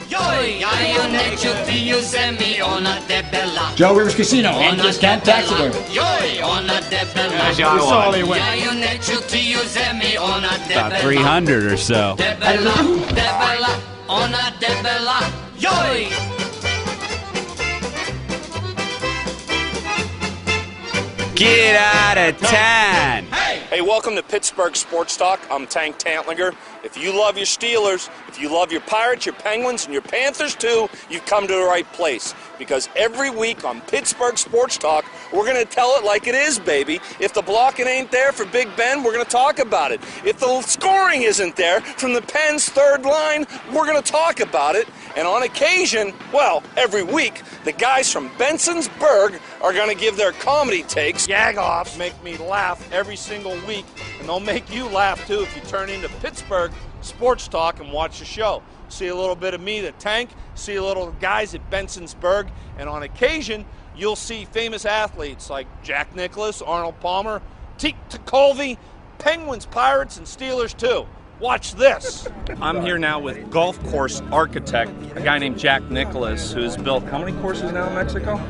Joe Rivers Casino and Discount Taxidermy. About 300 or so. Get out of town! Hey, welcome to Pittsburgh Sports Talk. I'm Tantlinger. If you love your Steelers, if you love your Pirates, your Penguins, and your Panthers too, you've come to the right place. Because every week on Pittsburgh Sports Talk, we're going to tell it like it is, baby. If the blocking ain't there for Big Ben, we're going to talk about it. If the scoring isn't there from the Pens' third line, we're going to talk about it. And on occasion, well, every week, the guys from Bensonsburg are going to give their comedy takes. Jag-offs make me laugh every single week, and they'll make you laugh too if you turn into Pittsburgh Sports Talk and watch the show. See a little bit of me, the Tank, see a little guys at Bensonsburg, and on occasion, you'll see famous athletes like Jack Nicklaus, Arnold Palmer, Teak Colvey, Penguins, Pirates, and Steelers too. Watch this. I'm here now with golf course architect, a guy named Jack Nicklaus, who's built how many courses now in Mexico?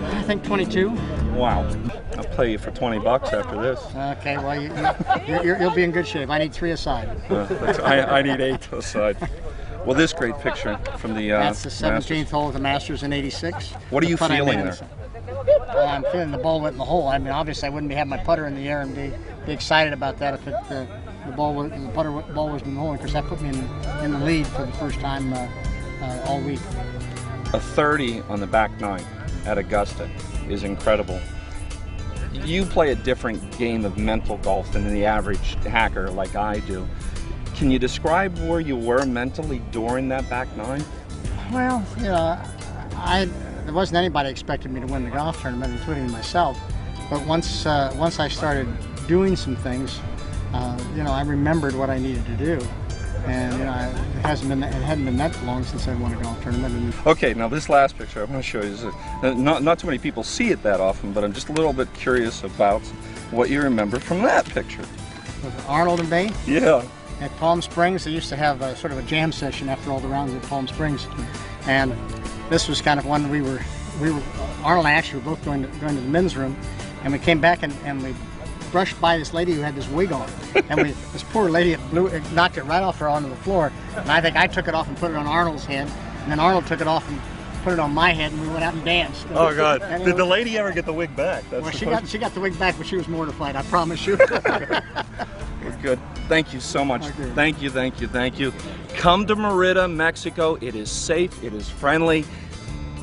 I think 22. Wow. I'll play you for $20 after this. Okay, well, you'll be in good shape. I need 3 aside. I need 8 aside. Well, this great picture from the That's the 17th Masters. hole of the Masters in '86. What are you feeling there? I'm feeling the ball went in the hole. I mean, obviously, I wouldn't be having my putter in the air and be excited about that if the ball was in the hole. Because that put me in the lead for the first time all week. A 30 on the back 9 at Augusta is incredible. You play a different game of mental golf than the average hacker like I do. Can you describe where you were mentally during that back 9? Well, you know, there wasn't anybody expecting me to win the golf tournament, including myself. But once I started doing some things, you know, I remembered what I needed to do. And you know, it hadn't been that long since I won a golf tournament. Okay, now this last picture I'm going to show you. Not too many people see it that often, but I'm just a little bit curious about what you remember from that picture. With Arnold and Bay? Yeah. At Palm Springs, they used to have sort of a jam session after all the rounds at Palm Springs, and this was kind of one we were Arnold and I actually were both going to the men's room, and we came back and we brushed by this lady who had this wig on, and this poor lady knocked it right off her onto the floor, and I think I took it off and put it on Arnold's head, and then Arnold took it off and put it on my head, and we went out and danced. Oh God! Did the lady ever get the wig back? Well, she got the wig back, but she was mortified. I promise you. We're good. Thank you so much. Thank you. Come to Merida, Mexico. It is safe. It is friendly.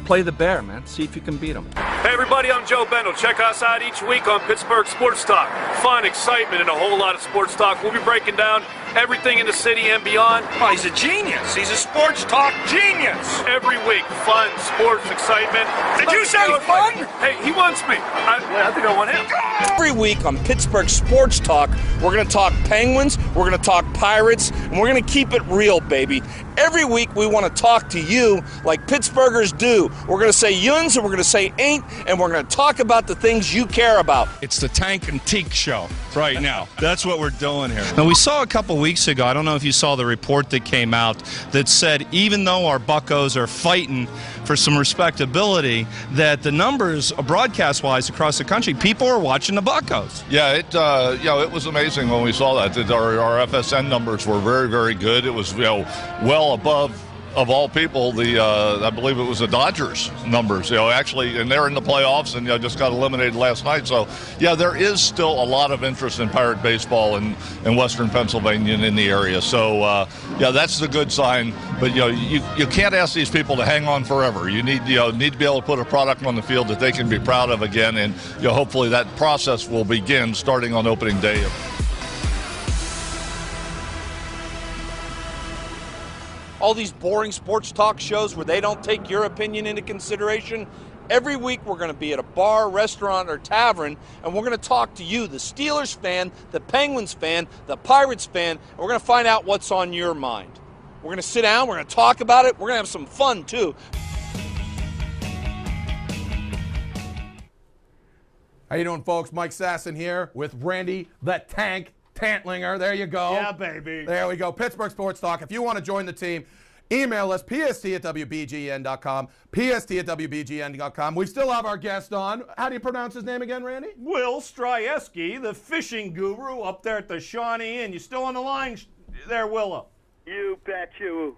Play the bear, man. See if you can beat them. Hey everybody, I'm Joe Bendel. Check us out each week on Pittsburgh Sports Talk. Fun, excitement, and a whole lot of sports talk. We'll be breaking down everything in the city and beyond. Oh, he's a genius. He's a sports talk genius. Every week, fun, sports, excitement. Did you say fun? Hey, he wants me. I think I want him. Every week on Pittsburgh Sports Talk, we're going to talk Penguins, we're going to talk Pirates, and we're going to keep it real, baby. Every week we want to talk to you like Pittsburghers do. We're going to say YINZ and we're going to say ain't, and we're going to talk about the things you care about. It's the Tank and Teak show right now. That's what we're doing here. Now, we saw a couple weeks ago, I don't know if you saw the report that came out that said even though our Buccos are fighting for some respectability, that the numbers broadcast-wise across the country, people are watching the Buccos. Yeah, it was amazing when we saw that. Our FSN numbers were very, very good. It was well above, of all people, I believe it was the Dodgers numbers, actually, and they're in the playoffs and just got eliminated last night. So, yeah, there is still a lot of interest in Pirate baseball in Western Pennsylvania and in the area. So, that's the good sign. But, you can't ask these people to hang on forever. You need to be able to put a product on the field that they can be proud of again, and hopefully that process will begin starting on opening day. All these boring sports talk shows where they don't take your opinion into consideration. Every week we're going to be at a bar, restaurant, or tavern, and we're going to talk to you, the Steelers fan, the Penguins fan, the Pirates fan, and we're going to find out what's on your mind. We're going to sit down, we're going to talk about it, we're going to have some fun too. How you doing, folks? Mike Sasson here with Randy the Tank Tantlinger. There you go. Yeah, baby. There we go. Pittsburgh Sports Talk. If you want to join the team, Email us, pst@wbgn.com, pst@wbgn.com. We still have our guest on. How do you pronounce his name again, Randy? Will Stryeski, the fishing guru up there at the Shawnee Inn. You still on the line there, Willa? You bet you.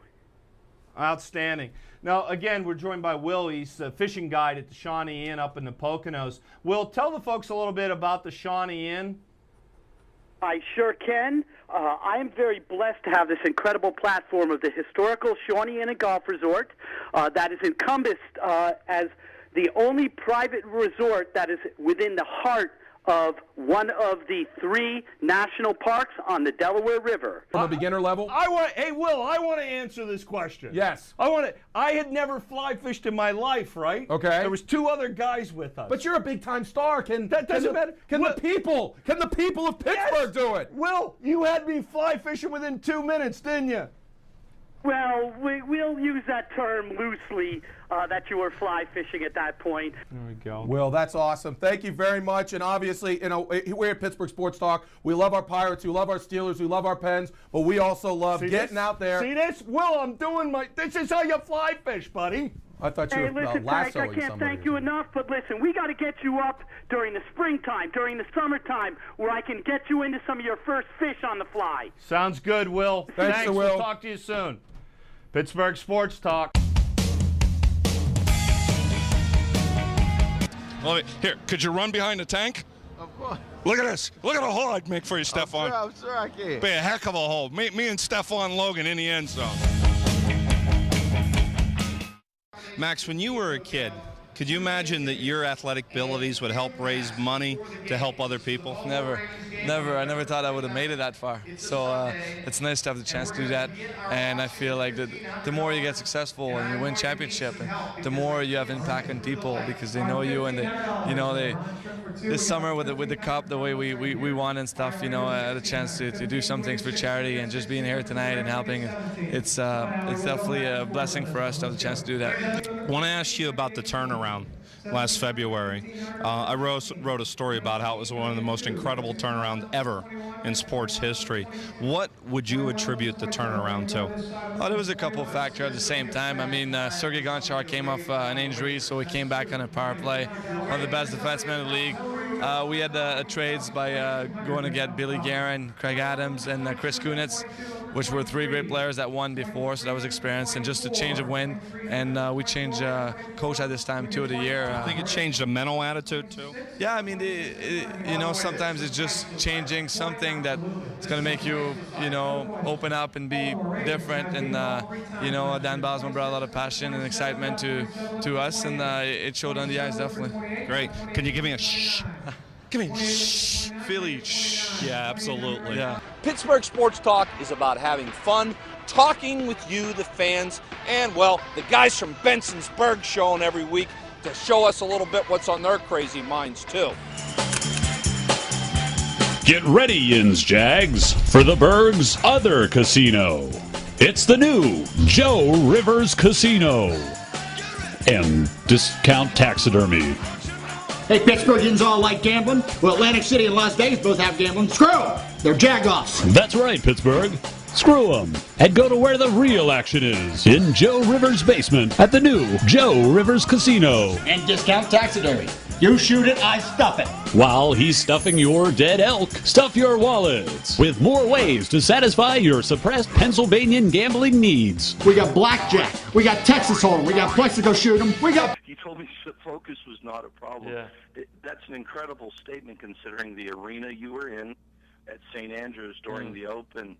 Outstanding. Now, again, we're joined by Will. He's a fishing guide at the Shawnee Inn up in the Poconos. Will, tell the folks a little bit about the Shawnee Inn. I sure can. I am very blessed to have this incredible platform of the historical Shawnee Inn and Golf Resort that is encompassed as the only private resort that is within the heart of one of the 3 national parks on the Delaware River. From a beginner level? Hey, Will, I want to answer this question. Yes. I had never fly fished in my life, right? Okay. There was 2 other guys with us. But you're a big-time star. That doesn't matter. Can the people of Pittsburgh do it? Will, you had me fly fishing within 2 minutes, didn't you? Well, we'll use that term loosely, that you were fly fishing at that point. There we go. Will, that's awesome. Thank you very much. And obviously, you know, we're at Pittsburgh Sports Talk. We love our Pirates. We love our Steelers. We love our Pens. But we also love getting out there. See this? Will, this is how you fly fish, buddy. I thought you Hey, were listen, lassoing Frank, I can't somebody. thank you enough, but listen, we got to get you up during the springtime, during the summertime, where I can get you into some of your first fish on the fly. Sounds good, Will. Thanks, Will. We'll talk to you soon. Pittsburgh Sports Talk. Here, could you run behind the tank? Of course. Look at this. Look at the hole I'd make for you, Stefan. I'm sure I can. Be a heck of a hole. Me and Stefan Logan in the end zone. Max, when you were a kid, could you imagine that your athletic abilities would help raise money to help other people? Never. I never thought I would have made it that far. So it's nice to have the chance to do that. And I feel like the more you get successful and you win championship, and the more you have impact on people because they know you and they this summer with the cup, the way we won and stuff, I had a chance to do some things for charity, and just being here tonight and helping, it's definitely a blessing for us to have the chance to do that. I want to ask you about the turnaround last February. I wrote a story about how it was one of the most incredible turnarounds ever in sports history. What would you attribute the turnaround to? Oh, there was a couple of factors at the same time. I mean, Sergei Gonchar came off an injury, so he came back on a power play. One of the best defensemen in the league. We had trades by going to get Billy Guerin, Craig Adams, and Chris Kunitz, which were 3 great players that won before, so that was experience and just a change of wind. And we changed coach at this time, 2 of the year. I think it changed the mental attitude too. Yeah, I mean, sometimes it's just changing something that is going to make you, open up and be different. And Dan Bosman brought a lot of passion and excitement to us, and it showed on the ice definitely. Great. Can you give me a shh? Give me a shh. Philly, shh. Yeah, absolutely. Yeah. Pittsburgh Sports Talk is about having fun, talking with you, the fans, and, well, the guys from Benson's Berg showing every week to show us a little bit what's on their crazy minds, too. Get ready, YINZ Jags, for the Berg's other casino. It's the new Joe Rivers Casino and discount taxidermy. Hey, Pittsburghians all like gambling? Well, Atlantic City and Las Vegas both have gambling. Screw them! They're jag-offs. That's right, Pittsburgh. Screw them and go to where the real action is, in Joe Rivers' basement at the new Joe Rivers Casino. And discount taxidermy. You shoot it, I stuff it. While he's stuffing your dead elk, stuff your wallets with more ways to satisfy your suppressed Pennsylvanian gambling needs. We got blackjack. We got Texas Hold'em. We got Plexico shoot 'em. We got... You told me focus was not a problem. Yeah. That's an incredible statement considering the arena you were in at St. Andrews during the Open.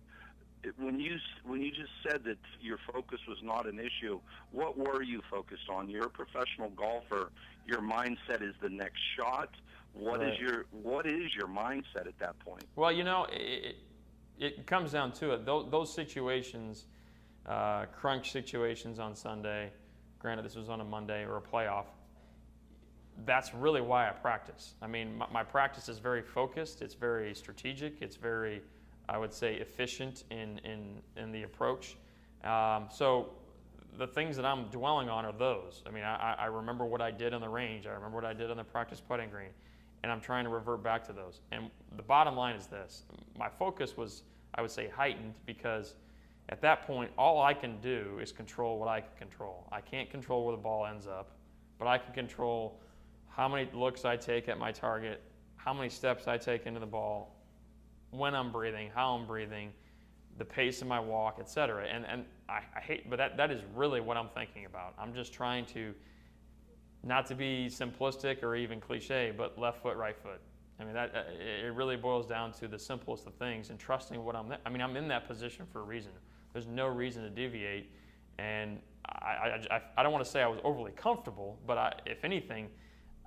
When you just said that your focus was not an issue, what were you focused on? You're a professional golfer. Your mindset is the next shot. What is your mindset at that point? Well, it comes down to it. Those situations, crunch situations on Sunday, granted this was on a Monday or a playoff, that's really why I practice. I mean, my practice is very focused. It's very strategic. It's very, I would say, efficient in the approach. So the things that I'm dwelling on are those. I mean, I remember what I did on the range. I remember what I did on the practice putting green. And I'm trying to revert back to those. And the bottom line is this. My focus was, I would say, heightened because At that point, all I can do is control what I can control. I can't control where the ball ends up, but I can control how many looks I take at my target, how many steps I take into the ball, when I'm breathing, how I'm breathing, the pace of my walk, etc. And I hate, but that is really what I'm thinking about. I'm just trying to, not to be simplistic or even cliche, but left foot, right foot. I mean, it really boils down to the simplest of things and trusting what I'm in that position for a reason. There's no reason to deviate, and I don't want to say I was overly comfortable, but if anything,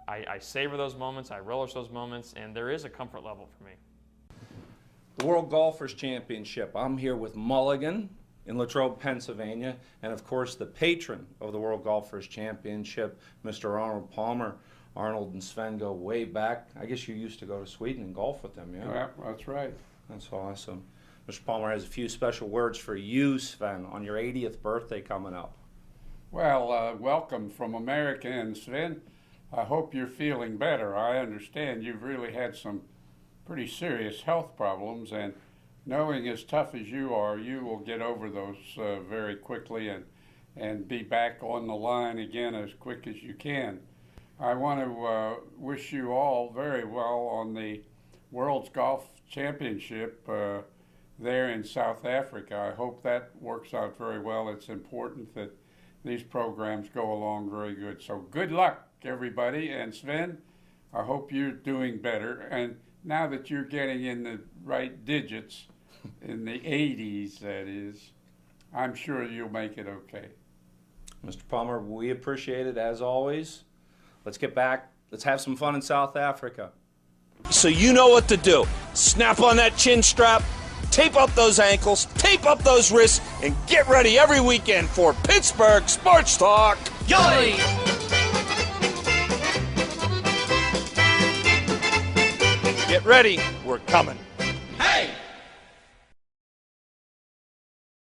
I savor those moments, I relish those moments, and there is a comfort level for me. The World Golfers Championship. I'm here with Mulligan in Latrobe, Pennsylvania, and of course the patron of the World Golfers Championship, Mr. Arnold Palmer. Arnold and Sven go way back. I guess you used to go to Sweden and golf with them, yeah? Yeah, that's right. That's awesome. Mr. Palmer has a few special words for you, Sven, on your 80th birthday coming up. Well, welcome from America, and Sven, I hope you're feeling better. I understand you've really had some pretty serious health problems, and knowing as tough as you are, you will get over those very quickly and be back on the line again as quick as you can. I want to wish you all very well on the World's Golf Championship there in South Africa. I hope that works out very well. It's important that these programs go along very good. So good luck, everybody. And Sven, I hope you're doing better. And now that you're getting in the right digits, in the 80s, that is, I'm sure you'll make it okay. Mr. Palmer, we appreciate it as always. Let's get back. Let's have some fun in South Africa. So you know what to do. Snap on that chin strap, tape up those ankles, tape up those wrists, and get ready every weekend for Pittsburgh Sports Talk. Yay! Get ready. We're coming. Hey!